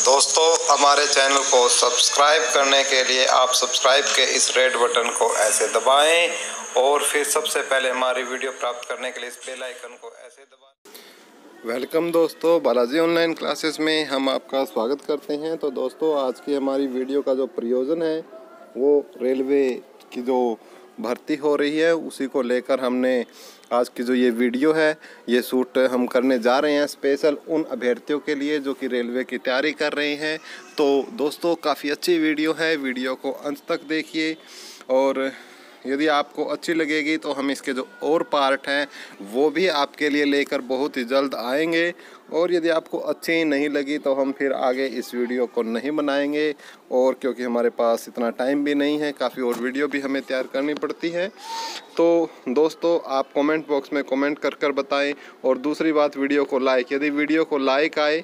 दोस्तों, हमारे चैनल को सब्सक्राइब करने के लिए आप सब्सक्राइब के इस रेड बटन को ऐसे दबाएं और फिर सबसे पहले हमारी वीडियो प्राप्त करने के लिए इस बेल आइकन को ऐसे दबाएं। वेलकम दोस्तों, बालाजी ऑनलाइन क्लासेस में हम आपका स्वागत करते हैं। तो दोस्तों, आज की हमारी वीडियो का जो प्रयोजन है वो रेलवे की जो भर्ती हो रही है उसी को लेकर हमने आज की जो ये वीडियो है ये शूट हम करने जा रहे हैं स्पेशल उन अभ्यर्थियों के लिए जो कि रेलवे की तैयारी कर रहे हैं। तो दोस्तों, काफ़ी अच्छी वीडियो है, वीडियो को अंत तक देखिए और यदि आपको अच्छी लगेगी तो हम इसके जो और पार्ट हैं वो भी आपके लिए लेकर बहुत ही जल्द आएंगे। और यदि आपको अच्छी नहीं लगी तो हम फिर आगे इस वीडियो को नहीं बनाएंगे, और क्योंकि हमारे पास इतना टाइम भी नहीं है, काफ़ी और वीडियो भी हमें तैयार करनी पड़ती है। तो दोस्तों, आप कमेंट बॉक्स में कमेंट कर बताएं। और दूसरी बात, वीडियो को लाइक, यदि वीडियो को लाइक आए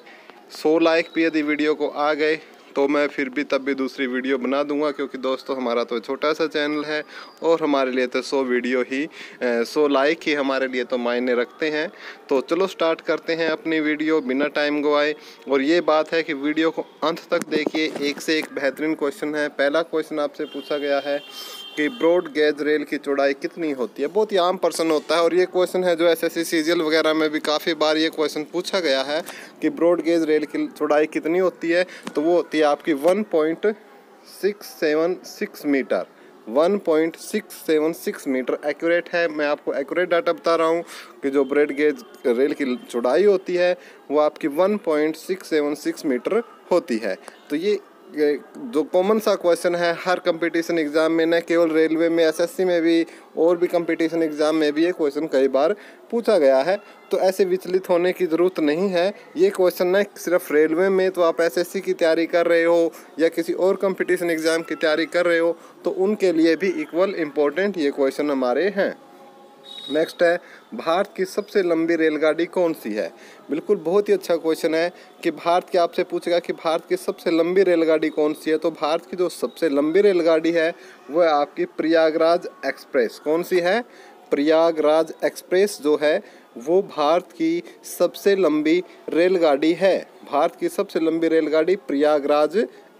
100 लाइक भी यदि वीडियो को आ गए तो मैं फिर भी तब भी दूसरी वीडियो बना दूंगा, क्योंकि दोस्तों हमारा तो छोटा सा चैनल है और हमारे लिए तो 100 लाइक ही हमारे लिए तो मायने रखते हैं। तो चलो स्टार्ट करते हैं अपनी वीडियो बिना टाइम गवाए। और ये बात है कि वीडियो को अंत तक देखिए, एक से एक बेहतरीन क्वेश्चन है। पहला क्वेश्चन आपसे पूछा गया है कि ब्रॉड गेज रेल की चौड़ाई कितनी होती है। बहुत ही आम प्रश्न होता है और ये क्वेश्चन है जो एसएससी सीजीएल वगैरह में भी काफ़ी बार ये क्वेश्चन पूछा गया है कि ब्रॉड गेज रेल की चौड़ाई कितनी होती है। तो वो होती है आपकी 1.676 मीटर। 1.676 मीटर एक्यूरेट है। मैं आपको एक्यूरेट डाटा बता रहा हूँ कि जो ब्रॉड गेज रेल की चौड़ाई होती है वो आपकी 1.676 मीटर होती है। तो ये जो कॉमन सा क्वेश्चन है हर कंपटीशन एग्ज़ाम में, न केवल रेलवे में, एसएससी में भी और भी कंपटीशन एग्ज़ाम में भी ये क्वेश्चन कई बार पूछा गया है। तो ऐसे विचलित होने की ज़रूरत नहीं है। ये क्वेश्चन न सिर्फ रेलवे में, तो आप एसएससी की तैयारी कर रहे हो या किसी और कंपटीशन एग्ज़ाम की तैयारी कर रहे हो तो उनके लिए भी इक्वल इम्पोर्टेंट ये क्वेश्चन हमारे हैं। नेक्स्ट है, भारत की सबसे लंबी रेलगाड़ी कौन सी है। बिल्कुल बहुत ही अच्छा क्वेश्चन है कि भारत के आपसे पूछेगा कि भारत की सबसे लंबी रेलगाड़ी कौन सी है। तो भारत की जो सबसे लंबी रेलगाड़ी है वह आपकी प्रयागराज एक्सप्रेस। कौन सी है? प्रयागराज एक्सप्रेस जो है वो भारत की सबसे लंबी रेलगाड़ी है। भारत की सबसे लंबी रेलगाड़ी प्रयागराज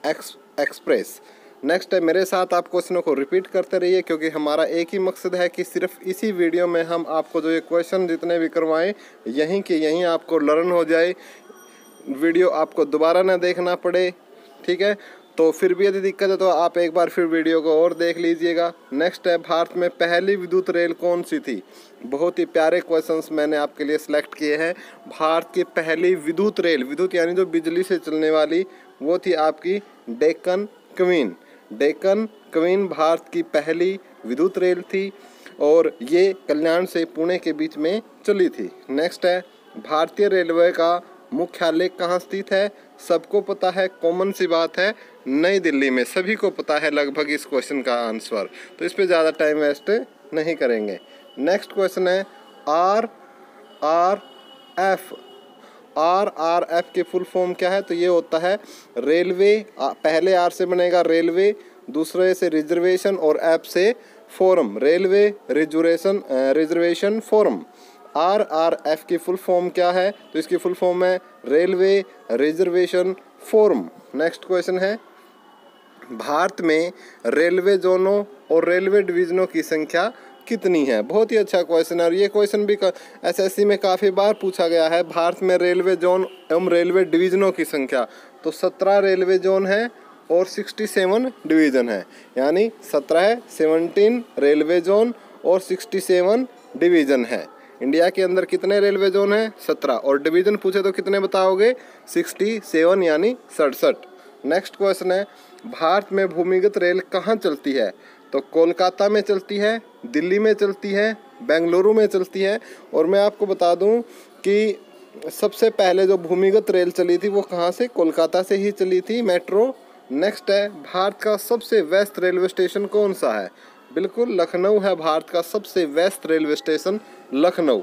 एक्सप्रेस। नेक्स्ट है, मेरे साथ आप क्वेश्चनों को रिपीट करते रहिए, क्योंकि हमारा एक ही मकसद है कि सिर्फ इसी वीडियो में हम आपको जो ये क्वेश्चन जितने भी करवाएं यहीं के यहीं आपको लर्न हो जाए, वीडियो आपको दोबारा ना देखना पड़े। ठीक है, तो फिर भी यदि दिक्कत है तो आप एक बार फिर वीडियो को और देख लीजिएगा। नेक्स्ट है, भारत में पहली विद्युत रेल कौन सी थी। बहुत ही प्यारे क्वेश्चंस मैंने आपके लिए सिलेक्ट किए हैं। भारत की पहली विद्युत रेल, विद्युत यानी जो बिजली से चलने वाली, वो थी आपकी डेक्कन क्वीन। डेक्कन क्वीन भारत की पहली विद्युत रेल थी और ये कल्याण से पुणे के बीच में चली थी। नेक्स्ट है, भारतीय रेलवे का मुख्यालय कहाँ स्थित है। सबको पता है, कॉमन सी बात है, नई दिल्ली में। सभी को पता है लगभग इस क्वेश्चन का आंसर, तो इस पे ज़्यादा टाइम वेस्ट नहीं करेंगे। नेक्स्ट क्वेश्चन है, RRF। RRF की फुल फॉर्म क्या है। तो ये होता है रेलवे, पहले आर से बनेगा रेलवे, दूसरे से रिजर्वेशन और एफ से forum, railway reservation forum. RRF की फुल फॉर्म क्या है। तो इसकी फुल फॉर्म है railway reservation forum. Next question है, भारत में रेलवे जोनों और रेलवे डिवीजनों की संख्या कितनी है। बहुत ही अच्छा क्वेश्चन है और ये क्वेश्चन भी एसएससी में काफ़ी बार पूछा गया है। भारत में रेलवे जोन एवं रेलवे डिवीज़नों की संख्या, तो 17 रेलवे जोन है और 67 डिवीज़न है, यानी 17 रेलवे जोन और 67 डिवीज़न है। इंडिया के अंदर कितने रेलवे जोन हैं? 17, और डिवीज़न पूछे तो कितने बताओगे? 67 यानी 67। नेक्स्ट क्वेश्चन है, भारत में भूमिगत रेल कहाँ चलती है। तो कोलकाता में चलती है, दिल्ली में चलती है, बेंगलुरु में चलती है। और मैं आपको बता दूं कि सबसे पहले जो भूमिगत रेल चली थी वो कहाँ से? कोलकाता से ही चली थी, मेट्रो। नेक्स्ट है, भारत का सबसे व्यस्त रेलवे स्टेशन कौन सा है। बिल्कुल लखनऊ है भारत का सबसे व्यस्त railway station, Lucknow.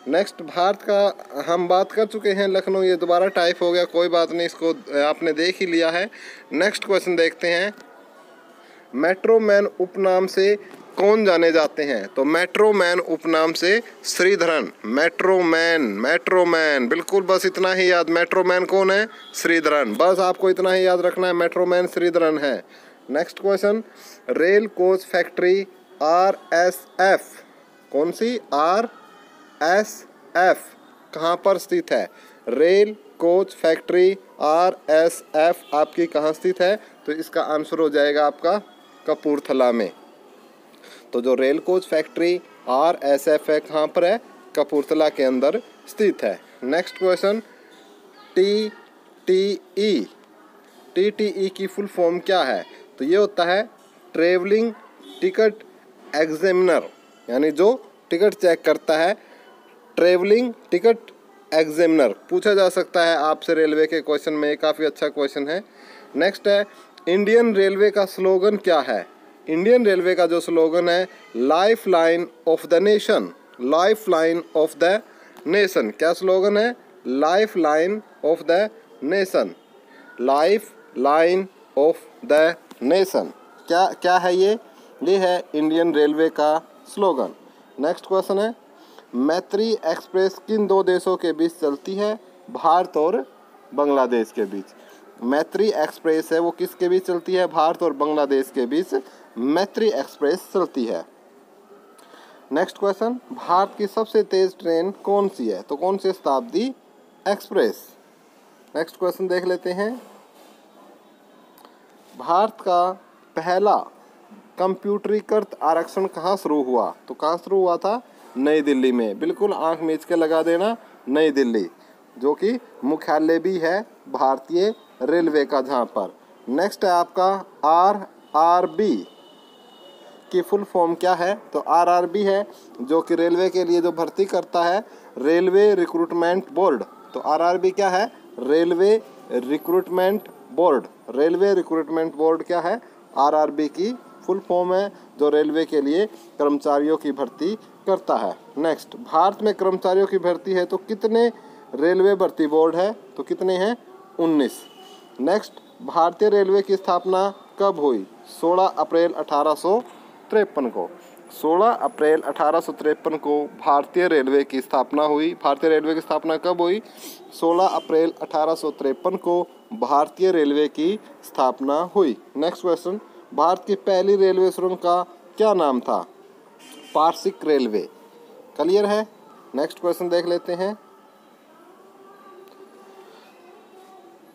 Next, Bharat का हम बात कर चुके हैं लखनऊ, ये दोबारा टाइप हो गया, कोई बात नहीं, इसको आपने देख ही लिया है। नेक्स्ट क्वेश्चन देखते हैं, मेट्रो मैन उपनाम से कौन जाने जाते हैं? तो मेट्रो मैन उपनाम से श्रीधरन। मेट्रो मैन बिल्कुल, बस इतना ही याद। मेट्रो मैन कौन है? श्रीधरन। बस आपको इतना ही याद रखना है, मेट्रो मैन श्रीधरन है। Next question, rail coach factory RSF, कौन सी? RSF कहाँ पर स्थित है? रेल कोच फैक्ट्री RSF आपकी कहाँ स्थित है? तो इसका आंसर हो जाएगा आपका कपूरथला में। तो जो रेल कोच फैक्ट्री RSF है कहाँ पर है? कपूरथला के अंदर स्थित है। नेक्स्ट क्वेश्चन, TTE की फुल फॉर्म क्या है? तो ये होता है ट्रेवलिंग टिकट एग्जामिनर, यानी जो टिकट चेक करता है, ट्रेवलिंग टिकट एग्जामिनर पूछा जा सकता है आपसे रेलवे के क्वेश्चन में, ये काफ़ी अच्छा क्वेश्चन है। नेक्स्ट है, इंडियन रेलवे का स्लोगन क्या है? इंडियन रेलवे का जो स्लोगन है, life line of the nation. Life line of the nation, क्या स्लोगन है? Life line of the nation. Life line of the nation क्या है ये है इंडियन रेलवे का स्लोगन। नेक्स्ट क्वेश्चन है, मैत्री एक्सप्रेस किन दो देशों के बीच चलती है? भारत और बांग्लादेश के बीच। मैत्री एक्सप्रेस है वो किसके बीच चलती है? भारत और बांग्लादेश के बीच मैत्री एक्सप्रेस चलती है। नेक्स्ट क्वेश्चन, भारत की सबसे तेज ट्रेन कौन सी है? तो कौन सी? शताब्दी एक्सप्रेस। नेक्स्ट क्वेश्चन देख लेते हैं, भारत का पहला कंप्यूटरीकृत आरक्षण कहाँ शुरू हुआ? तो कहाँ शुरू हुआ था? नई दिल्ली में। बिल्कुल आंख मीच के लगा देना, नई दिल्ली, जो कि मुख्यालय भी है भारतीय रेलवे का जहाँ पर। नेक्स्ट है आपका RRB की फुल फॉर्म क्या है? तो RRB है जो कि रेलवे के लिए जो भर्ती करता है, रेलवे रिक्रूटमेंट बोर्ड। तो RRB क्या है? Railway recruitment board. Railway recruitment board क्या है? RRB की फुल फॉर्म है, जो रेलवे के लिए कर्मचारियों की भर्ती करता है। नेक्स्ट, भारत में कर्मचारियों की भर्ती है तो कितने रेलवे भर्ती बोर्ड है? तो कितने हैं? 19। नेक्स्ट, भारतीय रेलवे की स्थापना कब हुई? 16 अप्रैल 1853 को। 16 अप्रैल 1853 को भारतीय रेलवे की स्थापना हुई। भारतीय रेलवे की स्थापना कब हुई? 16 अप्रैल 1853 को भारतीय रेलवे की स्थापना हुई। नेक्स्ट क्वेश्चन, भारत की पहली रेलवे सुरंग का क्या नाम था? पारसिक रेलवे। क्लियर है? नेक्स्ट क्वेश्चन देख लेते हैं,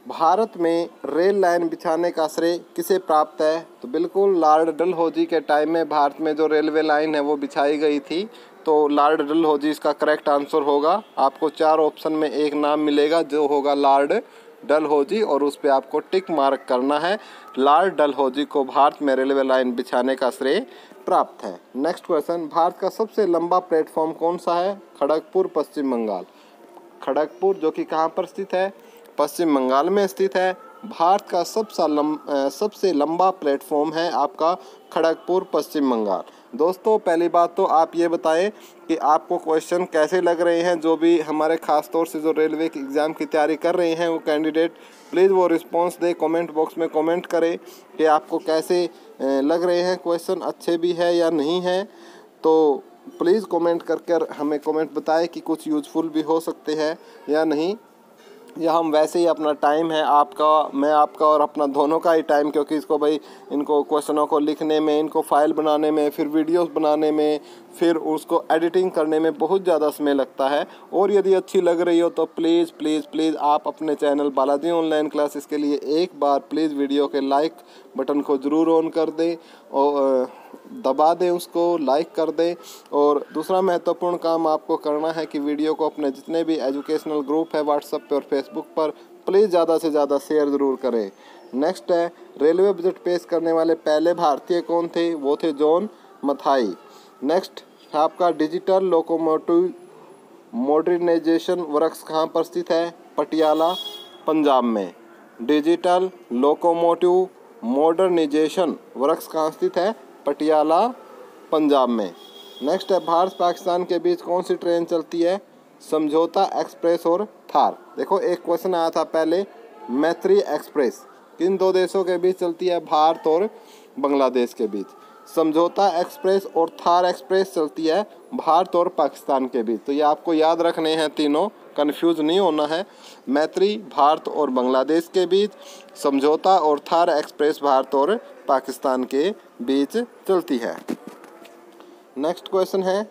भारत में रेल लाइन बिछाने का श्रेय किसे प्राप्त है? तो बिल्कुल लॉर्ड डलहौजी के टाइम में भारत में जो रेलवे लाइन है वो बिछाई गई थी। तो लॉर्ड डलहौजी इसका करेक्ट आंसर होगा। आपको 4 ऑप्शन में एक नाम मिलेगा जो होगा लॉर्ड डलहौजी, और उस पर आपको टिक मार्क करना है। लॉर्ड डलहौजी को भारत में रेलवे लाइन बिछाने का श्रेय प्राप्त है। नेक्स्ट क्वेश्चन, भारत का सबसे लंबा प्लेटफॉर्म कौन सा है? खड़गपुर, पश्चिम बंगाल। खड़गपुर जो कि कहाँ पर स्थित है? पश्चिम बंगाल में स्थित है। भारत का सबसे लंबा प्लेटफॉर्म है आपका खड़गपुर, पश्चिम बंगाल। दोस्तों, पहली बात तो आप ये बताएं कि आपको क्वेश्चन कैसे लग रहे हैं। जो भी हमारे ख़ास तौर से जो रेलवे के एग्ज़ाम की तैयारी कर रहे हैं वो कैंडिडेट, प्लीज़ वो रिस्पांस दें, कमेंट बॉक्स में कमेंट करें कि आपको कैसे लग रहे हैं क्वेश्चन, अच्छे भी है या नहीं है। तो प्लीज़ कमेंट कर हमें कमेंट बताएं कि कुछ यूज़फुल भी हो सकते हैं या नहीं, या हम वैसे ही अपना टाइम है आपका, मैं आपका और अपना दोनों का ही टाइम, क्योंकि इसको भाई इनको क्वेश्चनों को लिखने में, इनको फाइल बनाने में, फिर वीडियोस बनाने में, फिर उसको एडिटिंग करने में बहुत ज़्यादा समय लगता है। और यदि अच्छी लग रही हो तो प्लीज़ प्लीज़ प्लीज़ आप अपने चैनल बालाजी ऑनलाइन क्लासेस के लिए एक बार प्लीज़ वीडियो के लाइक बटन को ज़रूर ऑन कर दें और दबा दें, उसको लाइक कर दें। और दूसरा महत्वपूर्ण काम आपको करना है कि वीडियो को अपने जितने भी एजुकेशनल ग्रुप है व्हाट्सएप पे और फेसबुक पर प्लीज़ ज़्यादा से ज़्यादा शेयर ज़रूर करें। नेक्स्ट है, रेलवे बजट पेश करने वाले पहले भारतीय कौन थे? वो थे जॉन मथाई। नेक्स्ट आपका डिजिटल लोकोमोटिव मॉडर्नाइजेशन वर्क्स कहाँ पर स्थित है? पटियाला, पंजाब में। डिजिटल लोकोमोटिव मॉडर्नाइजेशन वर्क्स कहाँ स्थित है? पटियाला, पंजाब में। नेक्स्ट है, भारत पाकिस्तान के बीच कौन सी ट्रेन चलती है? समझौता एक्सप्रेस और थार। देखो एक क्वेश्चन आया था पहले, मैत्री एक्सप्रेस किन दो देशों के बीच चलती है? भारत और बांग्लादेश के बीच। समझौता एक्सप्रेस और थार एक्सप्रेस चलती है भारत और पाकिस्तान के बीच। तो ये आपको याद रखने हैं तीनों, कंफ्यूज नहीं होना है। मैत्री भारत और बांग्लादेश के बीच, समझौता और थार एक्सप्रेस भारत और पाकिस्तान के बीच चलती है। नेक्स्ट क्वेश्चन है,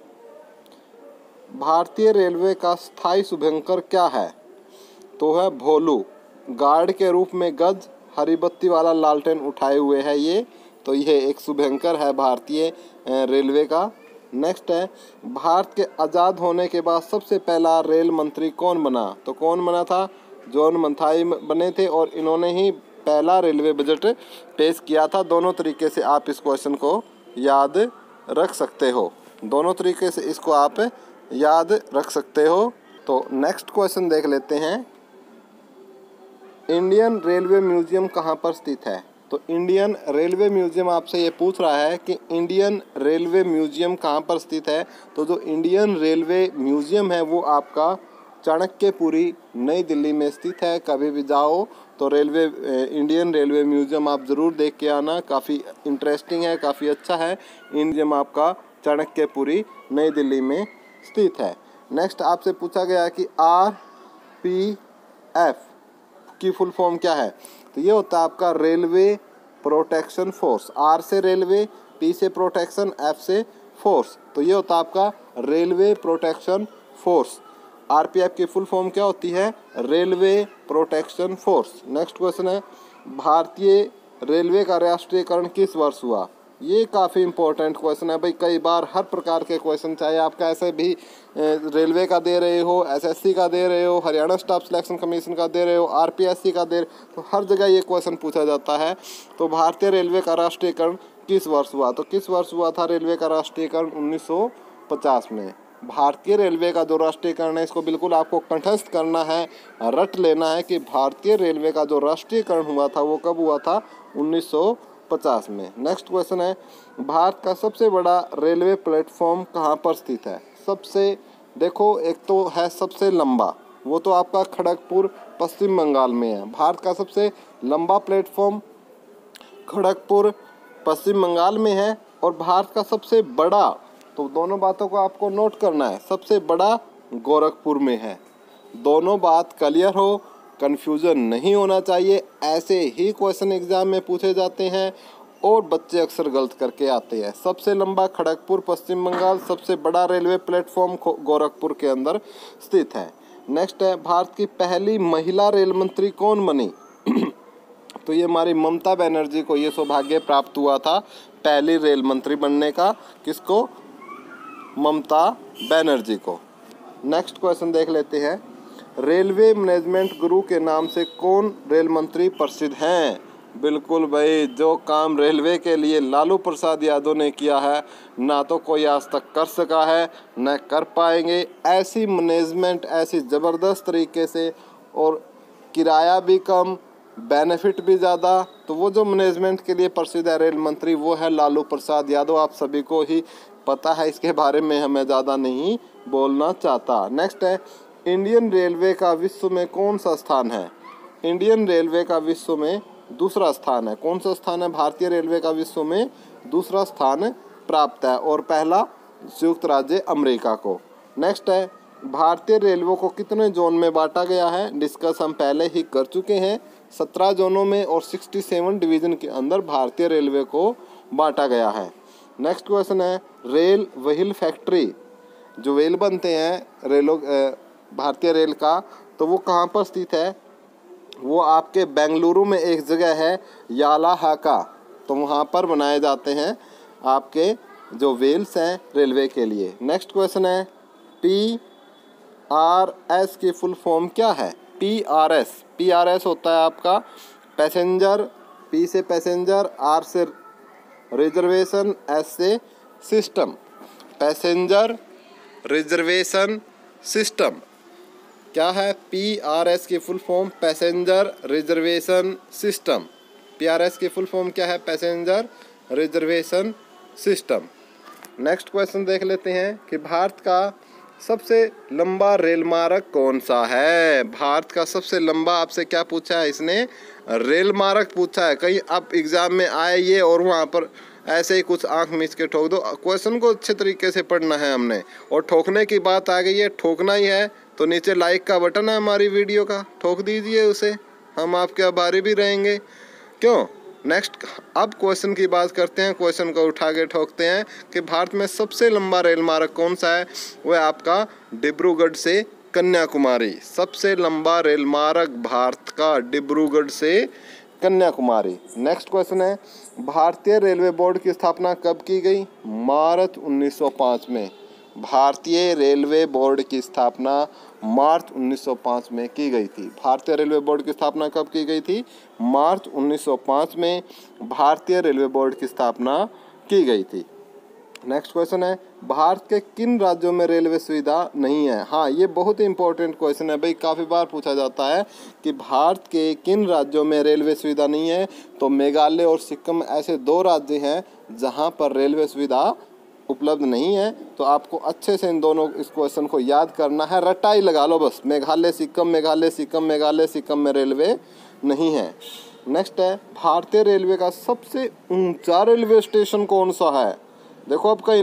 भारतीय रेलवे का स्थायी शुभंकर क्या है? तो है भोलू। गार्ड के रूप में गज, हरी बत्ती वाला लालटेन उठाए हुए है ये, तो यह एक शुभंकर है भारतीय रेलवे का। नेक्स्ट है, भारत के आज़ाद होने के बाद सबसे पहला रेल मंत्री कौन बना? तो कौन बना था? जॉन मथाई बने थे और इन्होंने ही पहला रेलवे बजट पेश किया था। दोनों तरीके से आप इस क्वेश्चन को याद रख सकते हो, दोनों तरीके से इसको आप याद रख सकते हो। तो नेक्स्ट क्वेश्चन देख लेते हैं, इंडियन रेलवे म्यूजियम कहाँ पर स्थित है? तो इंडियन रेलवे म्यूजियम आपसे ये पूछ रहा है कि इंडियन रेलवे म्यूजियम कहाँ पर स्थित है। तो जो इंडियन रेलवे म्यूजियम है वो आपका चाणक्यपुरी नई दिल्ली में स्थित है। कभी भी जाओ तो इंडियन रेलवे म्यूजियम आप ज़रूर देख के आना, काफ़ी इंटरेस्टिंग है, काफ़ी अच्छा है। म्यूजियम आपका चाणक्यपुरी नई दिल्ली में स्थित है। नेक्स्ट आपसे पूछा गया कि RPF की फुल फॉर्म क्या है? तो ये होता है आपका रेलवे प्रोटेक्शन फोर्स। R से रेलवे, P से प्रोटेक्शन, F से फोर्स, तो ये होता है आपका रेलवे प्रोटेक्शन फोर्स। RPF की फुल फॉर्म क्या होती है? Railway protection force. Next question है, भारतीय रेलवे का राष्ट्रीयकरण किस वर्ष हुआ? ये काफ़ी इंपॉर्टेंट क्वेश्चन है भाई। कई बार हर प्रकार के क्वेश्चन, चाहे आपका ऐसे भी रेलवे का दे रहे हो, SSC का दे रहे हो, हरियाणा स्टाफ सिलेक्शन कमीशन का दे रहे हो, RPSC का दे रहे हो, तो हर जगह ये क्वेश्चन पूछा जाता है। तो भारतीय रेलवे का राष्ट्रीयकरण किस वर्ष हुआ? तो किस वर्ष हुआ था रेलवे का राष्ट्रीयकरण? 1950 में। भारतीय रेलवे का जो राष्ट्रीयकरण है, इसको बिल्कुल आपको कंठस्थ करना है, रट लेना है कि भारतीय रेलवे का जो राष्ट्रीयकरण हुआ था वो कब हुआ था? 1950 में। नेक्स्ट क्वेश्चन है, भारत का सबसे बड़ा रेलवे प्लेटफॉर्म कहाँ पर स्थित है? सबसे, देखो एक तो है सबसे लंबा, वो तो आपका खड़गपुर पश्चिम बंगाल में है। भारत का सबसे लंबा प्लेटफॉर्म खड़गपुर पश्चिम बंगाल में है, और भारत का सबसे बड़ा, तो दोनों बातों को आपको नोट करना है, सबसे बड़ा गोरखपुर में है। दोनों बात क्लियर हो, कन्फ्यूज़न नहीं होना चाहिए। ऐसे ही क्वेश्चन एग्जाम में पूछे जाते हैं और बच्चे अक्सर गलत करके आते हैं। सबसे लंबा खड़गपुर पश्चिम बंगाल, सबसे बड़ा रेलवे प्लेटफॉर्म गोरखपुर के अंदर स्थित है। नेक्स्ट है, भारत की पहली महिला रेल मंत्री कौन बनी? तो ये हमारी ममता बनर्जी को ये सौभाग्य प्राप्त हुआ था पहली रेल मंत्री बनने का। किसको? ममता बनर्जी को। नेक्स्ट क्वेश्चन देख लेते हैं, रेलवे मैनेजमेंट गुरु के नाम से कौन रेल मंत्री प्रसिद्ध हैं? बिल्कुल भाई, जो काम रेलवे के लिए लालू प्रसाद यादव ने किया है, ना तो कोई आज तक कर सका है, न कर पाएंगे। ऐसी मैनेजमेंट, ऐसी ज़बरदस्त तरीके से, और किराया भी कम, बेनिफिट भी ज़्यादा, तो वो जो मैनेजमेंट के लिए प्रसिद्ध है रेल मंत्री, वो है लालू प्रसाद यादव। आप सभी को ही पता है, इसके बारे में हमें ज़्यादा नहीं बोलना चाहता। नेक्स्ट है, इंडियन रेलवे का विश्व में कौन सा स्थान है? इंडियन रेलवे का विश्व में दूसरा स्थान है। कौन सा स्थान है? भारतीय रेलवे का विश्व में दूसरा स्थान प्राप्त है, और पहला संयुक्त राज्य अमेरिका को। नेक्स्ट है, भारतीय रेलवे को कितने जोन में बांटा गया है? डिस्कस हम पहले ही कर चुके हैं। 17 जोनों में और 67 डिवीज़न के अंदर भारतीय रेलवे को बांटा गया है। नेक्स्ट क्वेश्चन है, रेल व्हील फैक्ट्री, जो व्हील बनते हैं भारतीय रेल का, तो वो कहाँ पर स्थित है? वो आपके बेंगलुरु में एक जगह है, यालाहाका, तो वहाँ पर बनाए जाते हैं आपके जो व्हील्स हैं रेलवे के लिए। नेक्स्ट क्वेश्चन है, PRS की फुल फॉर्म क्या है? PRS होता है आपका पैसेंजर, P से पैसेंजर, R से रिजर्वेशन, S से सिस्टम। पैसेंजर रिजर्वेशन सिस्टम क्या है? PRS की full form passenger reservation system. PRS की फुल फॉर्म क्या है? Passenger reservation system. Next question देख लेते हैं कि भारत का सबसे लंबा रेल मार्ग कौन सा है? भारत का सबसे लंबा, आपसे क्या पूछा है इसने? रेल मार्ग पूछा है। कहीं अब एग्ज़ाम में आए ये और वहाँ पर ऐसे ही कुछ आंख मीच के ठोक दो। क्वेश्चन को अच्छे तरीके से पढ़ना है हमने। और ठोकने की बात आ गई है, ठोकना ही है तो नीचे लाइक का बटन है हमारी वीडियो का, ठोक दीजिए उसे, हम आपके आभारी भी रहेंगे। क्यों? नेक्स्ट अब क्वेश्चन की बात करते हैं। क्वेश्चन को उठा के ठोकते हैं कि भारत में सबसे लंबा रेल मार्ग कौन सा है? वह आपका डिब्रूगढ़ से कन्याकुमारी। सबसे लंबा रेल मार्ग भारत का डिब्रूगढ़ से कन्याकुमारी। नेक्स्ट क्वेश्चन है, भारतीय रेलवे बोर्ड की स्थापना कब की गई? मार्च 1905 में। भारतीय रेलवे बोर्ड की स्थापना मार्च 1905 में की गई थी। भारतीय रेलवे बोर्ड की स्थापना कब की गई थी? मार्च 1905 में भारतीय रेलवे बोर्ड की स्थापना की गई थी। नेक्स्ट क्वेश्चन है, भारत के किन राज्यों में रेलवे सुविधा नहीं है? हाँ, ये बहुत ही इंपॉर्टेंट क्वेश्चन है भाई, काफ़ी बार पूछा जाता है कि भारत के किन राज्यों में रेलवे सुविधा नहीं है। तो मेघालय और सिक्किम ऐसे 2 राज्य हैं जहाँ पर रेलवे सुविधा उपलब्ध नहीं है। तो आपको अच्छे से इन दोनों इस क्वेश्चन को याद करना है, रटाई लगा लो बस, मेघालय सिक्किम, मेघालय सिक्किम, मेघालय सिक्किम में रेलवे नहीं है। नेक्स्ट है, भारतीय रेलवे का सबसे ऊंचा रेलवे स्टेशन कौन सा है? देखो आपका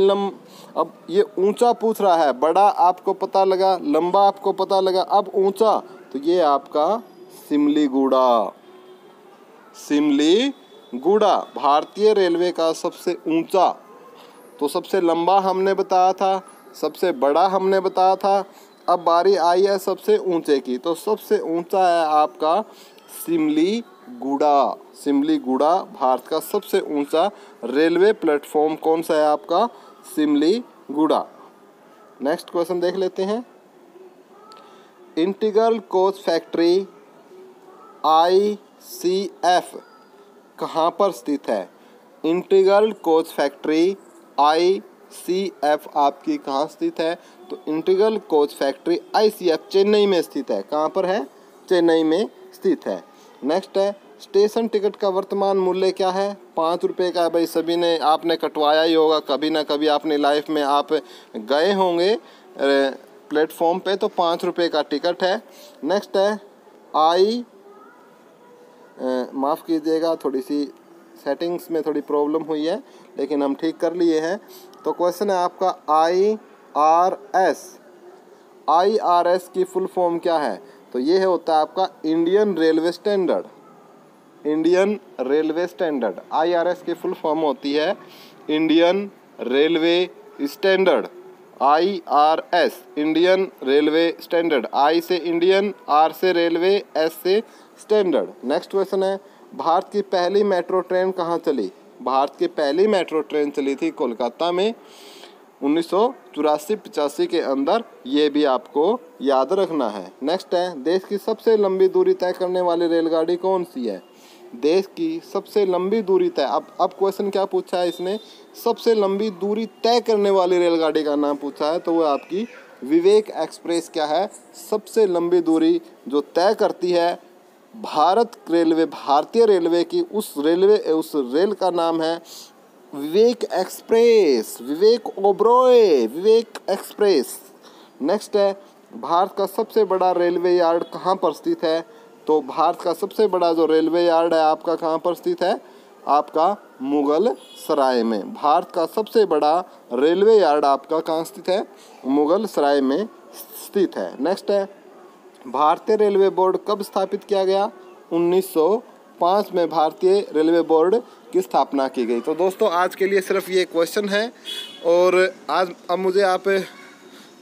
अब ये ऊंचा पूछ रहा है, बड़ा आपको पता लगा, लंबा आपको पता लगा, अब ऊंचा तो ये आपका सिमलीगुड़ा। सिमलीगुड़ा भारतीय रेलवे का सबसे ऊंचा। तो सबसे लंबा हमने बताया था, सबसे बड़ा हमने बताया था, अब बारी आई है सबसे ऊंचे की। तो सबसे ऊंचा है आपका सिमलीगुड़ा। सिमलीगुड़ा भारत का सबसे ऊंचा रेलवे प्लेटफॉर्म कौन सा है? आपका सिमलीगुड़ा। नेक्स्ट क्वेश्चन देख लेते हैं, इंटीग्रल कोच फैक्ट्री ICF कहाँ पर स्थित है? इंटीग्रल कोच फैक्ट्री ICF आपकी कहाँ स्थित है? तो integral coach factory ICF Chennai में स्थित है। कहाँ पर है? चेन्नई में स्थित है। नेक्स्ट है, स्टेशन टिकट का वर्तमान मूल्य क्या है? 5 रुपये का है भाई, सभी ने आपने कटवाया ही होगा, कभी ना कभी अपनी लाइफ में आप गए होंगे प्लेटफॉर्म पे, तो 5 रुपये का टिकट है। नेक्स्ट है, माफ़ कीजिएगा, थोड़ी सी सेटिंग्स में थोड़ी प्रॉब्लम हुई है लेकिन हम ठीक कर लिए हैं। तो क्वेश्चन है आपका IRS की फुल फॉर्म क्या है? तो ये होता है आपका Indian railway standard. Indian railway standard IRS की फुल फॉर्म होती है Indian railway standard. IRS Indian railway standard, I से इंडियन, R से रेलवे, S से स्टैंडर्ड। नेक्स्ट क्वेश्चन है, भारत की पहली मेट्रो ट्रेन कहाँ चली? भारत की पहली मेट्रो ट्रेन चली थी कोलकाता में 1984-85 के अंदर, ये भी आपको याद रखना है। नेक्स्ट है, देश की सबसे लंबी दूरी तय करने वाली रेलगाड़ी कौन सी है? देश की सबसे लंबी दूरी तय, अब क्वेश्चन क्या पूछा है इसने? सबसे लंबी दूरी तय करने वाली रेलगाड़ी का नाम पूछा है, तो वो आपकी विवेक एक्सप्रेस क्या है? सबसे लंबी दूरी जो तय करती है भारतीय रेलवे की, उस रेल का नाम है विवेक एक्सप्रेस, विवेक ओबरॉय, विवेक एक्सप्रेस। नेक्स्ट है, भारत का सबसे बड़ा रेलवे यार्ड कहाँ पर स्थित है? तो भारत का सबसे बड़ा जो रेलवे यार्ड है आपका कहाँ पर स्थित है? आपका मुगल सराय में। भारत का सबसे बड़ा रेलवे यार्ड आपका कहाँ स्थित है? मुगल सराय में स्थित है। नेक्स्ट है, भारतीय रेलवे बोर्ड कब स्थापित किया गया? 1905 में भारतीय रेलवे बोर्ड की स्थापना की गई। तो दोस्तों आज के लिए सिर्फ ये क्वेश्चन है। और अब मुझे आप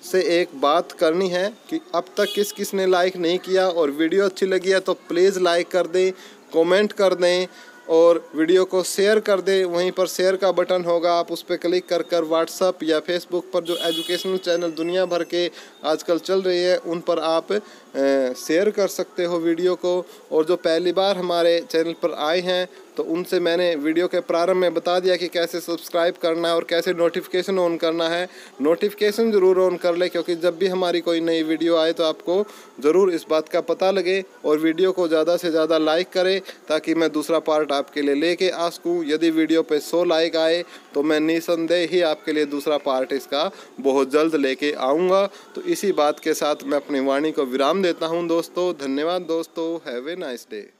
से एक बात करनी है कि अब तक किस ने लाइक नहीं किया और वीडियो अच्छी लगी है तो प्लीज़ लाइक कर दें, कमेंट कर दें और वीडियो को शेयर कर दें। वहीं पर शेयर का बटन होगा, आप उस पर क्लिक कर व्हाट्सअप या फेसबुक पर जो एजुकेशनल चैनल दुनिया भर के आजकल चल रही है उन पर आप शेयर कर सकते हो वीडियो को। और जो पहली बार हमारे चैनल पर आए हैं तो उनसे मैंने वीडियो के प्रारंभ में बता दिया कि कैसे सब्सक्राइब करना है और कैसे नोटिफिकेशन ऑन करना है। नोटिफिकेशन ज़रूर ऑन कर ले, क्योंकि जब भी हमारी कोई नई वीडियो आए तो आपको ज़रूर इस बात का पता लगे। और वीडियो को ज़्यादा से ज़्यादा लाइक करें ताकि मैं दूसरा पार्ट आपके लिए लेके आ सकूँ। यदि वीडियो पे 100 लाइक आए तो मैं निसंदेह ही आपके लिए दूसरा पार्ट इसका बहुत जल्द लेके आऊँगा। तो इसी बात के साथ मैं अपनी वाणी को विराम देता हूँ दोस्तों। धन्यवाद दोस्तों, हैव ए नाइस डे।